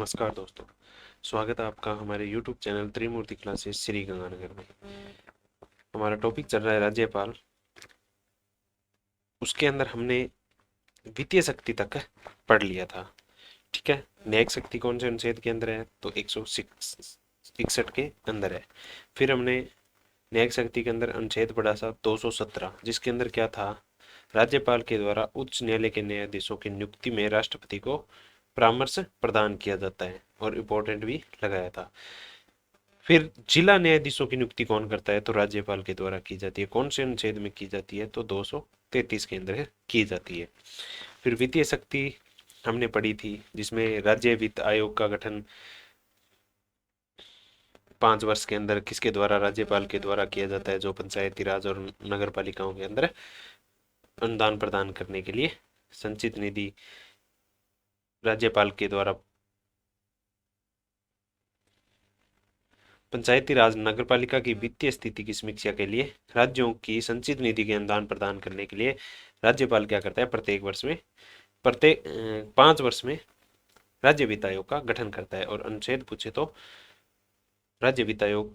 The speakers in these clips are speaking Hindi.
नमस्कार दोस्तों, स्वागत है आपका हमारे YouTube चैनल त्रिमूर्ति क्लासेस श्री गंगानगर में। हमारा टॉपिक चल रहा है राज्यपाल। उसके अंदर हमने वित्तीय शक्ति तक पढ़ लिया था। ठीक है, न्यायिक शक्ति कौन से अनुच्छेद के अंदर है? तो 161 के अंदर है। फिर हमने न्यायिक शक्ति के अंदर अनुच्छेद पढ़ा था 217, जिसके अंदर क्या था? राज्यपाल के द्वारा उच्च न्यायालय के न्यायाधीशों की नियुक्ति में राष्ट्रपति को परामर्श प्रदान किया जाता है, और इम्पोर्टेंट भी लगाया था। फिर जिला न्यायाधीशों की नियुक्ति कौन करता है? तो राज्यपाल के द्वारा की जाती है। कौन से अनुच्छेद में की जाती है? तो 233 के अंदर की जाती है। फिर वित्तीय शक्ति हमने पढ़ी थी, जिसमें राज्य वित्त आयोग का गठन 5 वर्ष के अंदर किसके द्वारा? राज्यपाल के द्वारा किया जाता है, जो पंचायती राज और नगर पालिकाओं के अंदर अनुदान प्रदान करने के लिए संचित निधि राज्यपाल के द्वारा पंचायती राज नगरपालिका की वित्तीय स्थिति की समीक्षा के लिए राज्यों की संचित निधि के अनुदान प्रदान करने के लिए राज्यपाल क्या करता है? प्रत्येक 5 वर्ष में राज्य वित्त आयोग का गठन करता है। और अनुच्छेद पूछे तो राज्य वित्त आयोग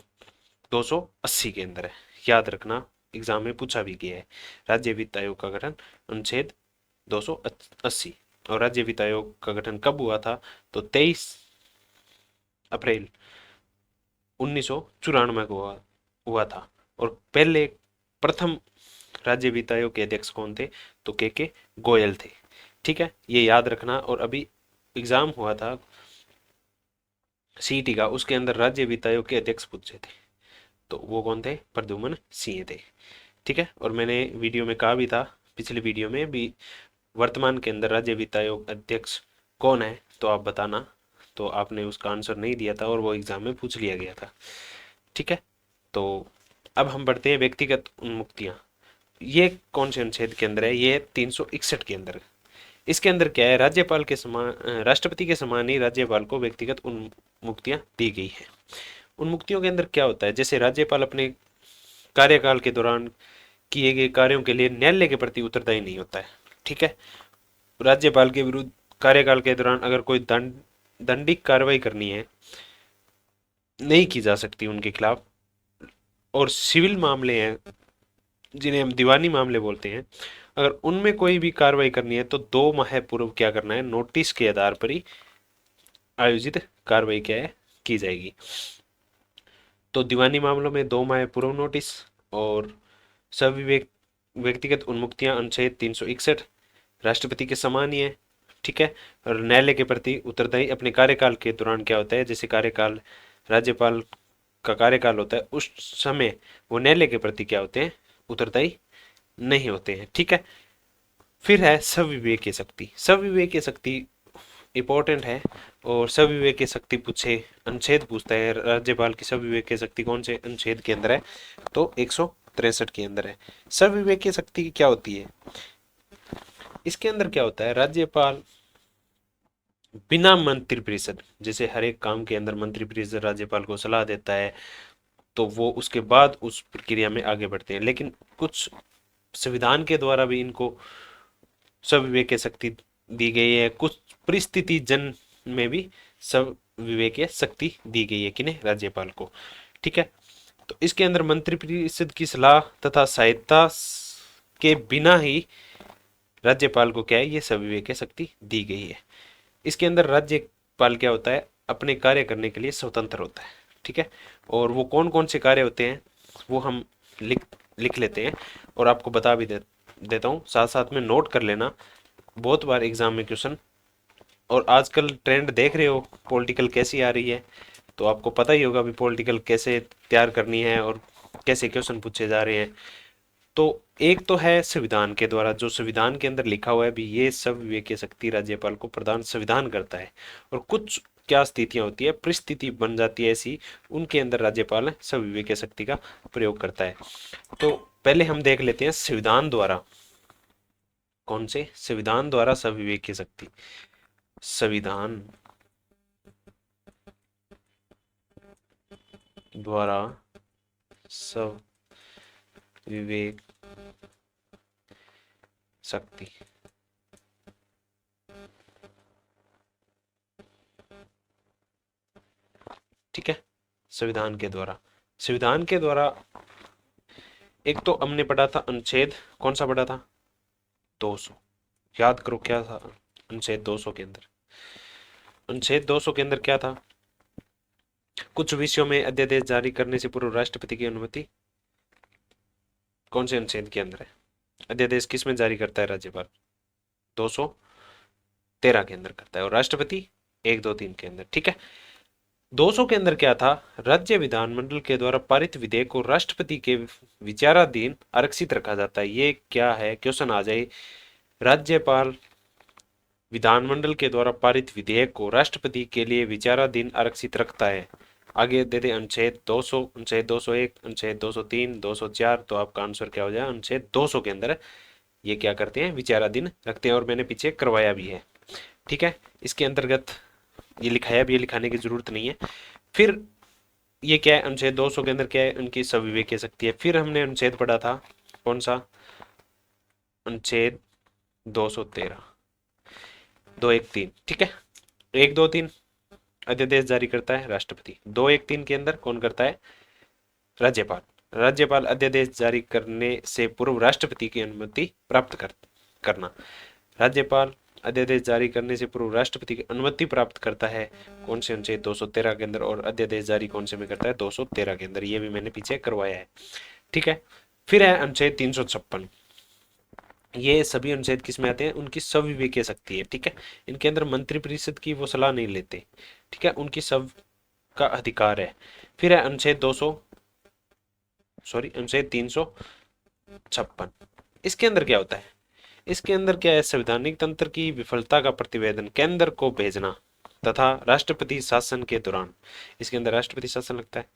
280 के अंदर है। याद रखना, एग्जाम में पूछा भी गया है। राज्य वित्त आयोग का गठन अनुच्छेद 280। और राज्य वित्त आयोग का गठन कब हुआ था? तो 23 अप्रैल 1994 को हुआ था। और पहले प्रथम राज्य वित्त आयोग के अध्यक्ष कौन थे? तो के गोयल थे। ठीक है, ये याद रखना। और अभी एग्जाम हुआ था सीईटी का, उसके अंदर राज्य वित्त आयोग के अध्यक्ष पूछे थे, तो वो कौन थे? प्रद्युमन सिंह थे। ठीक है, और मैंने वीडियो में कहा भी था, पिछले वीडियो में भी, वर्तमान के अंदर राज्य वित्त आयोग अध्यक्ष कौन है तो आप बताना। तो आपने उसका आंसर नहीं दिया था और वो एग्जाम में पूछ लिया गया था। ठीक है, तो अब हम बढ़ते हैं व्यक्तिगत उन्मुक्तियां। ये कौन से अनुच्छेद के अंदर है? ये 361 के अंदर। इसके अंदर क्या है? राज्यपाल के समान, राष्ट्रपति के समान ही राज्यपाल को व्यक्तिगत उन्मुक्तियां दी गई है। उन्मुक्तियों के अंदर क्या होता है? जैसे राज्यपाल अपने कार्यकाल के दौरान किए गए कार्यों के लिए न्यायालय के प्रति उत्तरदायी नहीं होता है। ठीक है, राज्यपाल के विरुद्ध कार्यकाल के दौरान अगर कोई दंडिक कार्रवाई करनी है, नहीं की जा सकती उनके खिलाफ। और सिविल मामले हैं, जिन्हें हम दीवानी मामले बोलते हैं, अगर उनमें कोई भी कार्रवाई करनी है तो 2 माह पूर्व क्या करना है? नोटिस के आधार पर ही आयोजित कार्रवाई क्या है? की जाएगी। तो दीवानी मामलों में 2 माह पूर्व नोटिस। और सविवेक व्यक्तिगत उन्मुक्तियां अनुच्छेद 361 राष्ट्रपति के समान ही है। ठीक है, और न्यायालय के प्रति उत्तरदायी अपने कार्यकाल के दौरान क्या होता है? जैसे कार्यकाल, राज्यपाल का कार्यकाल होता है, उस समय वो न्यायालय के प्रति क्या होते हैं? उत्तरदायी नहीं होते हैं। ठीक है, फिर है सविवेकीय शक्ति। सविवेकीय शक्ति इंपॉर्टेंट है, और सविवेकीय शक्ति पूछे, अनुच्छेद पूछता है राज्यपाल की सविवेकीय शक्ति कौन से अनुच्छेद के अंदर है? तो 163 के अंदर है। सविवेकीय शक्ति क्या होती है? इसके अंदर क्या होता है? राज्यपाल बिना मंत्रिपरिषद, जैसे हर एक काम के अंदर मंत्रिपरिषद राज्यपाल को सलाह देता है, तो वो उसके बाद उस प्रक्रिया में आगे बढ़ते हैं। लेकिन कुछ संविधान के द्वारा भी इनको सब विवेक शक्ति दी गई है। कुछ परिस्थिति जन में भी सब विवेक शक्ति दी गई है। किन्हें? राज्यपाल को। ठीक है, तो इसके अंदर मंत्रिपरिषद की सलाह तथा सहायता के बिना ही राज्यपाल को क्या है? ये सब विवेक शक्ति दी गई है। इसके अंदर राज्यपाल क्या होता है? अपने कार्य करने के लिए स्वतंत्र होता है। ठीक है, और वो कौन कौन से कार्य होते हैं वो हम लिख लिख लेते हैं, और आपको बता भी देता हूँ, साथ साथ में नोट कर लेना। बहुत बार एग्जाम में क्वेश्चन, और आजकल ट्रेंड देख रहे हो पॉलिटिकल कैसी आ रही है, तो आपको पता ही होगा भी पॉलिटिकल कैसे तैयार करनी है और कैसे क्वेश्चन पूछे जा रहे हैं। तो एक तो है संविधान के द्वारा, जो संविधान के अंदर लिखा हुआ है भी, ये सब विवेकीय शक्ति राज्यपाल को प्रदान संविधान करता है। और कुछ क्या स्थितियां होती है, परिस्थिति बन जाती है ऐसी, उनके अंदर राज्यपाल सब विवेकीय शक्ति का प्रयोग करता है। तो पहले हम देख लेते हैं संविधान द्वारा, कौन से संविधान द्वारा सब विवेकीय शक्ति। संविधान द्वारा सब विवेक शक्ति संविधान के द्वारा। संविधान के द्वारा एक तो हमने पढ़ा था अनुच्छेद, कौन सा पढ़ा था? 200। याद करो क्या था अनुच्छेद 200 के अंदर? अनुच्छेद 200 के अंदर क्या था? कुछ विषयों में अध्यादेश जारी करने से पूर्व राष्ट्रपति की अनुमति। कौन से अनुच्छेद के अंदर है? अध्यादेश किस में जारी करता है राज्यपाल? 213 के अंदर करता है, और राष्ट्रपति 123 के अंदर। ठीक है। 200 के अंदर क्या था? राज्य विधानमंडल के द्वारा पारित विधेयक को राष्ट्रपति के विचाराधीन आरक्षित रखा जाता है। ये क्या है? क्वेश्चन आ जाए, राज्यपाल विधानमंडल के द्वारा पारित विधेयक को राष्ट्रपति के लिए विचाराधीन आरक्षित रखता है। आगे दे दे अनुच्छेद 200, अनुच्छेद 201, अनुच्छेद 203, 204, तो आपका आंसर क्या हो जाए? अनुच्छेद 200 के अंदर ये क्या करते हैं? विचाराधीन रखते हैं, और मैंने पीछे करवाया भी है। ठीक है। इसके अंतर्गत ये लिखाया भी, ये लिखाने की जरूरत नहीं है। फिर ये क्या है? अनुच्छेद 200 के अंदर क्या है? उनकी संविवेकीय शक्ति है। फिर हमने अनुच्छेद पढ़ा था, कौन सा? अनुच्छेद 213, 213। ठीक है। 123 अध्यादेश जारी करता है राष्ट्रपति। 213 के अंदर कौन करता है? राज्यपाल। राज्यपाल अध्यादेश जारी करने से पूर्व राष्ट्रपति की अनुमति प्राप्त करना। राज्यपाल अध्यादेश जारी करने से पूर्व राष्ट्रपति की अनुमति प्राप्त करता है। कौन से? अनुच्छेद 213 के अंदर। और अध्यादेश जारी कौन से में करता है? 213 के अंदर। ये भी मैंने पीछे करवाया है। ठीक है। फिर है अनुच्छेद 356। ये सभी अनुच्छेद किस में आते हैं? उनकी संविवेकीय शक्ति है। ठीक है। इनके अंदर मंत्रिपरिषद की वो सलाह नहीं लेते। ठीक है। उनकी सब का अधिकार है। फिर है अनुच्छेद 356। इसके अंदर क्या होता है? इसके अंदर क्या है? संवैधानिक तंत्र की विफलता का प्रतिवेदन केंद्र को भेजना तथा राष्ट्रपति शासन के दौरान, इसके अंदर राष्ट्रपति शासन लगता है।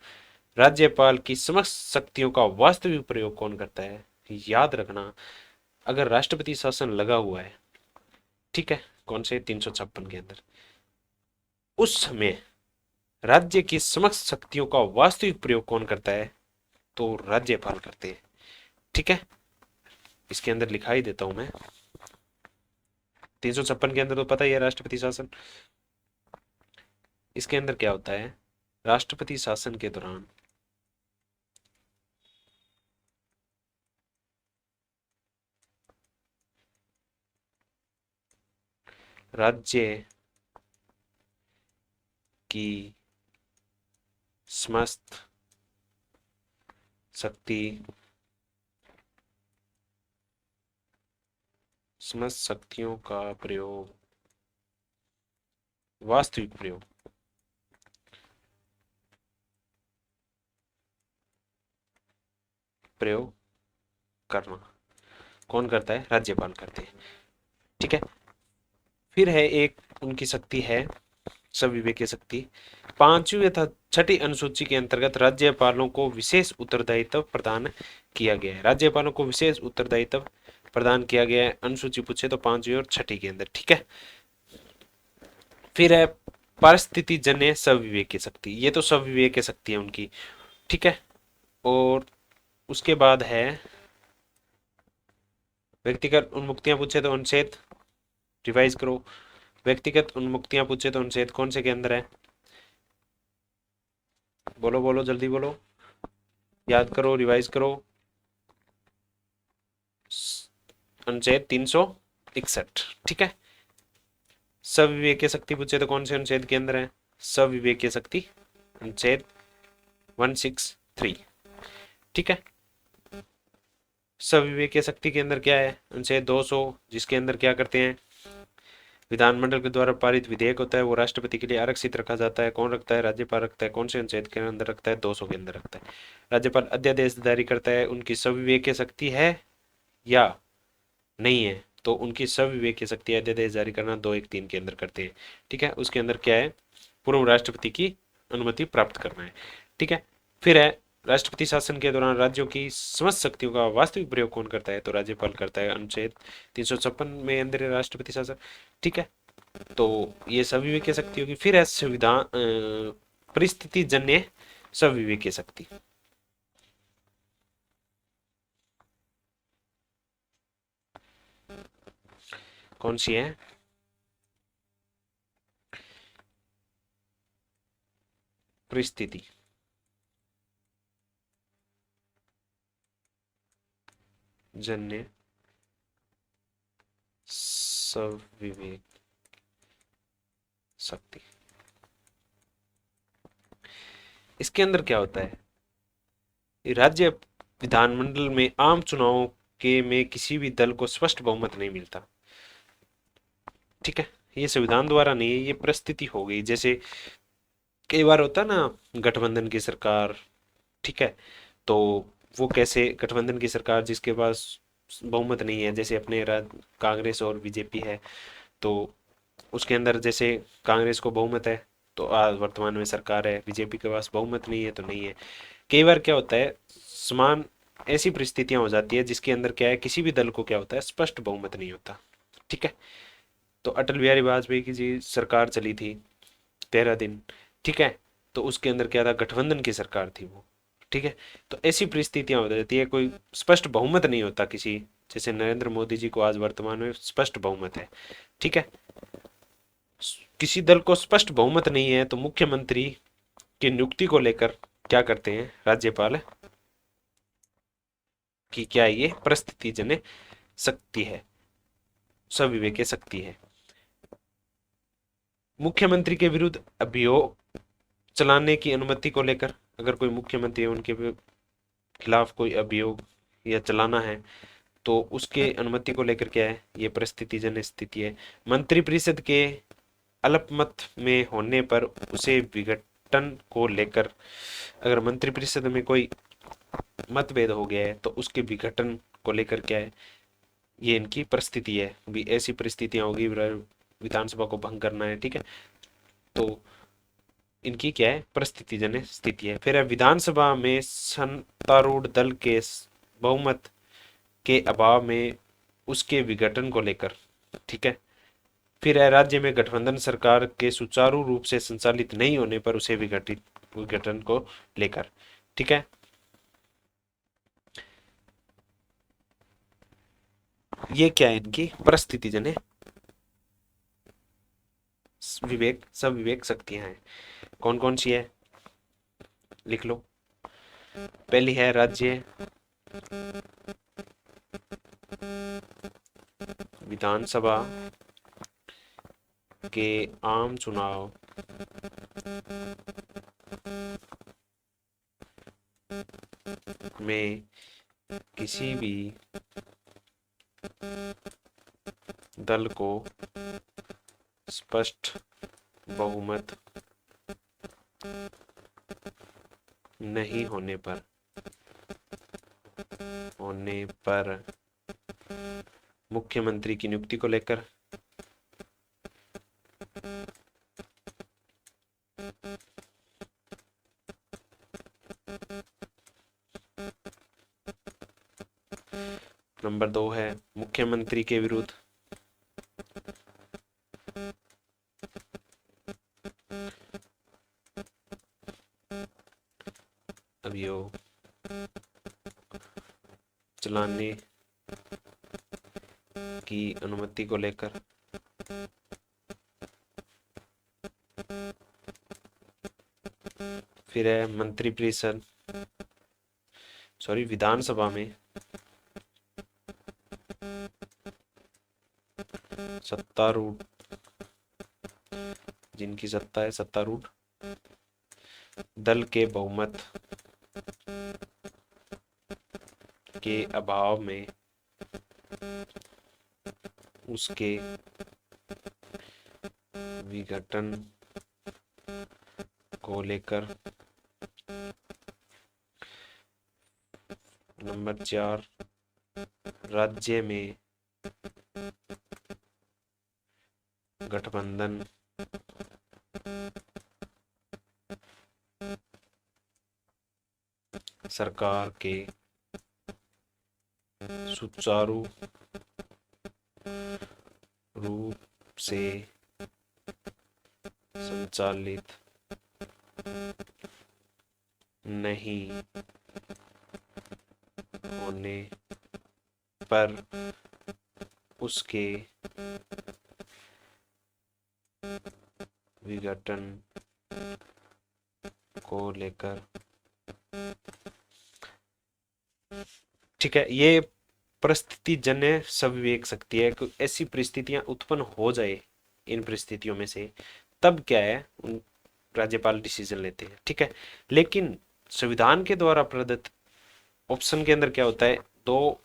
राज्यपाल की समस्त शक्तियों का वास्तविक प्रयोग कौन करता है? याद रखना, अगर राष्ट्रपति शासन लगा हुआ है, ठीक है, कौन से? 356 के अंदर, उस समय राज्य की समस्त शक्तियों का वास्तविक प्रयोग कौन करता है? तो राज्यपाल करते हैं। ठीक है। इसके अंदर लिखा ही देता हूं मैं। 356 के अंदर तो पता ही है राष्ट्रपति शासन। इसके अंदर क्या होता है? राष्ट्रपति शासन के दौरान राज्य की समस्त शक्ति, समस्त शक्तियों का प्रयोग, वास्तविक प्रयोग प्रयोग करना कौन करता है? राज्यपाल करते हैं। ठीक है। फिर है एक उनकी शक्ति है संविवेकीय शक्ति। 5वीं तथा 6ठी अनुसूची के अंतर्गत राज्यपालों को विशेष उत्तरदायित्व प्रदान किया गया है। राज्यपालों को विशेष उत्तरदायित्व प्रदान किया गया है। अनुसूची पूछे तो 5वीं और 6ठी के अंदर। ठीक है। फिर है परिस्थिति जन्य संविवेकीय शक्ति। ये तो संविवेकीय शक्ति है उनकी। ठीक है। और उसके बाद है व्यक्तिगत उन्मुक्तियां पूछे तो अनुच्छेद, रिवाइज करो, व्यक्तिगत उन्मुक्तियां पूछे तो अनुच्छेद कौन से के अंदर है? बोलो बोलो, जल्दी बोलो, याद करो, रिवाइज करो। अनुच्छेद 361। ठीक है। सविवेकीय शक्ति पूछे तो कौन से अनुच्छेद के अंदर है? सविवेकीय शक्ति अनुच्छेद 163। ठीक है। सविवेकीय शक्ति के अंदर क्या है? अनुच्छेद 200, जिसके अंदर क्या करते हैं? विधानमंडल के द्वारा पारित विधेयक होता है वो राष्ट्रपति के लिए आरक्षित रखा जाता है। कौन रखता है? राज्यपाल रखता है। कौन से अनुच्छेद के अंदर रखता है? 200 के अंदर रखता है। राज्यपाल अध्यादेश जारी करता है। उनकी सविवेकीय शक्ति है या नहीं है? तो उनकी सविवेकीय शक्ति अध्यादेश जारी करना 213 के अंदर करते हैं। ठीक है। उसके अंदर क्या है? पूर्व राष्ट्रपति की अनुमति प्राप्त करना है। ठीक है। फिर है राष्ट्रपति शासन के दौरान राज्यों की समस्त शक्तियों का वास्तविक प्रयोग कौन करता है? तो राज्यपाल करता है। अनुच्छेद 356 में अंदर है राष्ट्रपति शासन। ठीक है। तो ये सविवेकीय शक्ति होगी। फिर है संविधान परिस्थिति जन्य सविवेकीय शक्ति। कौन सी है? परिस्थिति जन्य सविवेक शक्ति। इसके अंदर क्या होता है, राज्य विधानमंडल में आम चुनावों के में किसी भी दल को स्पष्ट बहुमत नहीं मिलता। ठीक है, ये संविधान द्वारा नहीं है, ये परिस्थिति हो गई। जैसे कई बार होता है ना गठबंधन की सरकार, ठीक है, तो वो कैसे, गठबंधन की सरकार जिसके पास बहुमत नहीं है, जैसे अपने कांग्रेस और बीजेपी है, तो उसके अंदर जैसे कांग्रेस को बहुमत है तो आज वर्तमान में सरकार है, बीजेपी के पास बहुमत नहीं है तो नहीं है। कई बार क्या होता है, समान ऐसी परिस्थितियां हो जाती है जिसके अंदर क्या है, किसी भी दल को क्या होता है, स्पष्ट बहुमत नहीं होता। ठीक है, तो अटल बिहारी वाजपेयी की जी सरकार चली थी 13 दिन, ठीक है, तो उसके अंदर क्या था, गठबंधन की सरकार थी वो। ठीक है, तो ऐसी परिस्थितियां हो जाती है, कोई स्पष्ट बहुमत नहीं होता किसी, जैसे नरेंद्र मोदी जी को आज वर्तमान में स्पष्ट बहुमत है। ठीक है, किसी दल को स्पष्ट बहुमत नहीं है तो मुख्यमंत्री की नियुक्ति को लेकर क्या करते हैं राज्यपाल, कि क्या ये परिस्थिति जन्य शक्ति है, सविवेक शक्ति है। मुख्यमंत्री के विरुद्ध अभियोग चलाने की अनुमति को लेकर, अगर कोई मुख्यमंत्री है उनके खिलाफ कोई अभियोग या चलाना है तो उसके अनुमति को लेकर क्या है, ये परिस्थिति जन्य स्थिति है। मंत्रिपरिषद के अल्पमत में होने पर उसे विघटन को लेकर, अगर मंत्रिपरिषद में कोई मतभेद हो गया है तो उसके विघटन को लेकर क्या है, ये इनकी परिस्थिति है। भी ऐसी परिस्थितियां होगी, विधानसभा को भंग करना है, ठीक है, तो इनकी क्या है, परिस्थिति जन्य स्थिति है। फिर है विधानसभा में सत्तारूढ़ दल के बहुमत के अभाव में उसके विघटन को लेकर। ठीक है, फिर है राज्य में गठबंधन सरकार के सुचारू रूप से संचालित नहीं होने पर उसे विघटन को लेकर। ठीक है, ये क्या है, इनकी परिस्थिति जन्य विवेक सब विवेक शक्तियां हैं। कौन कौन सी है, लिख लो। पहली है राज्य विधानसभा के आम चुनाव में किसी भी दल को स्पष्ट बहुमत नहीं होने पर मुख्यमंत्री की नियुक्ति को लेकर। नंबर 2 है मुख्यमंत्री के विरुद्ध अभियोग चलाने की अनुमति को लेकर। फिर है मंत्रिपरिषद, विधानसभा में सत्तारूढ़, जिनकी सत्ता है, सत्तारूढ़ दल के बहुमत के अभाव में उसके विघटन को लेकर। नंबर 4, राज्य में गठबंधन सरकार के सुचारू रूप से संचालित नहीं होने पर उसके विघटन को लेकर। ठीक है, ये परिस्थिति जन्य सविवेक शक्ति है कि ऐसी परिस्थितियां उत्पन्न हो जाए इन परिस्थितियों में से, तब क्या है राज्यपाल डिसीजन लेते हैं, ठीक है। लेकिन संविधान के द्वारा प्रदत्त ऑप्शन के अंदर क्या होता है, दो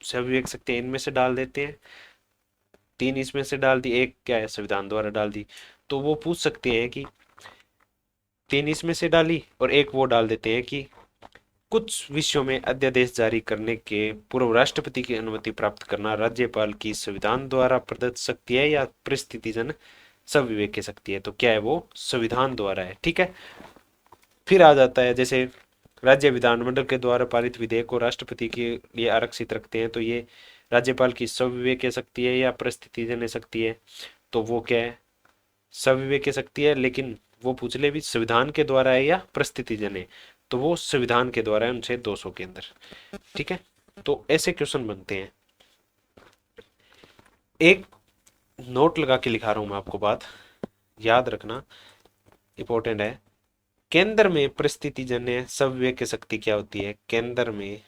सविवेक शक्ति इनमें से डाल देते हैं, तीन इसमें से डाल दी, एक क्या है संविधान द्वारा डाल दी, तो वो पूछ सकते हैं कि तीन इसमें से डाली और एक वो डाल देते हैं कि कुछ विषयों में अध्यादेश जारी करने के पूर्व राष्ट्रपति की अनुमति प्राप्त करना राज्यपाल की संविधान द्वारा प्रदत्त शक्ति है या परिस्थितिजन्य सविवेक की शक्ति है, तो क्या है वो संविधान द्वारा है, ठीक है। फिर आ जाता है जैसे राज्य विधानमंडल के द्वारा पारित विधेयक को राष्ट्रपति के लिए आरक्षित रखते हैं, तो ये राज्यपाल की सविवेक शक्ति है या परिस्थितिजन्य शक्ति है, तो वो क्या है सविवेक शक्ति है, लेकिन वो पूछ ले भी संविधान के द्वारा है या परिस्थितिजन्य, तो वो संविधान के द्वारा है अनुच्छेद 200 के अंदर, ठीक है। तो ऐसे क्वेश्चन बनते हैं। एक नोट लगा के लिखा रहा हूं मैं आपको, बात याद रखना इंपॉर्टेंट है। केंद्र में परिस्थितिजन्य सविवेक शक्ति क्या होती है, केंद्र में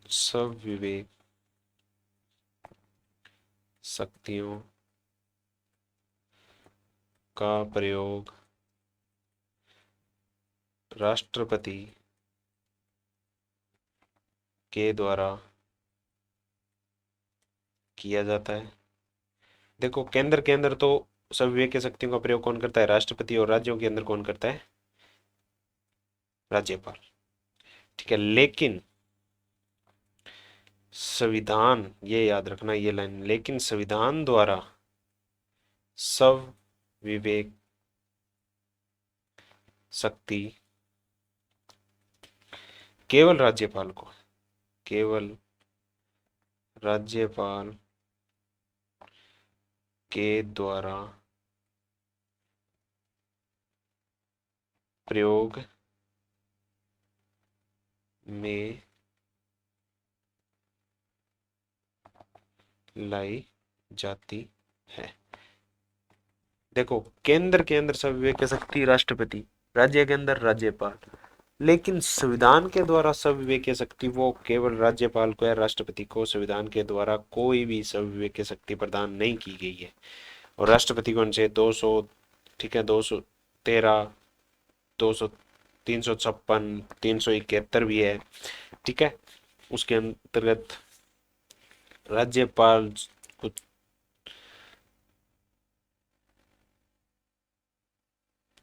सविवेक शक्तियों का प्रयोग राष्ट्रपति के द्वारा किया जाता है। देखो केंद्र के अंदर तो सविवेक शक्तियों का प्रयोग कौन करता है, राष्ट्रपति, और राज्यों के अंदर कौन करता है, राज्यपाल, ठीक है। लेकिन संविधान, ये याद रखना ये लाइन, लेकिन संविधान द्वारा सविवेक शक्ति केवल राज्यपाल को, केवल राज्यपाल के द्वारा प्रयोग में लाई जाती है। देखो केंद्र के अंदर सविवेक शक्ति राष्ट्रपति, राज्य के अंदर राज्यपाल, लेकिन संविधान के द्वारा सविवेक शक्ति वो केवल राज्यपाल को या राष्ट्रपति को संविधान के द्वारा कोई भी सविवेक शक्ति प्रदान नहीं की गई है। और राष्ट्रपति को अनुच्छेद 200, ठीक है, 213, 200, 356, 371 भी है, ठीक है। उसके अंतर्गत राज्यपाल को,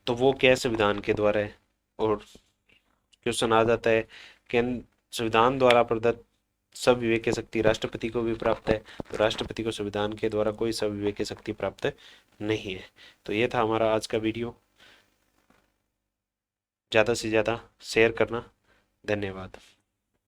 तो वो क्या है संविधान के द्वारा है। और क्वेश्चन आ जाता है कि संविधान द्वारा प्रदत्त सविवेक शक्ति राष्ट्रपति को भी प्राप्त है, तो राष्ट्रपति को संविधान के द्वारा कोई सविवेक शक्ति प्राप्त नहीं है। तो ये था हमारा आज का वीडियो, ज़्यादा से ज़्यादा शेयर करना, धन्यवाद।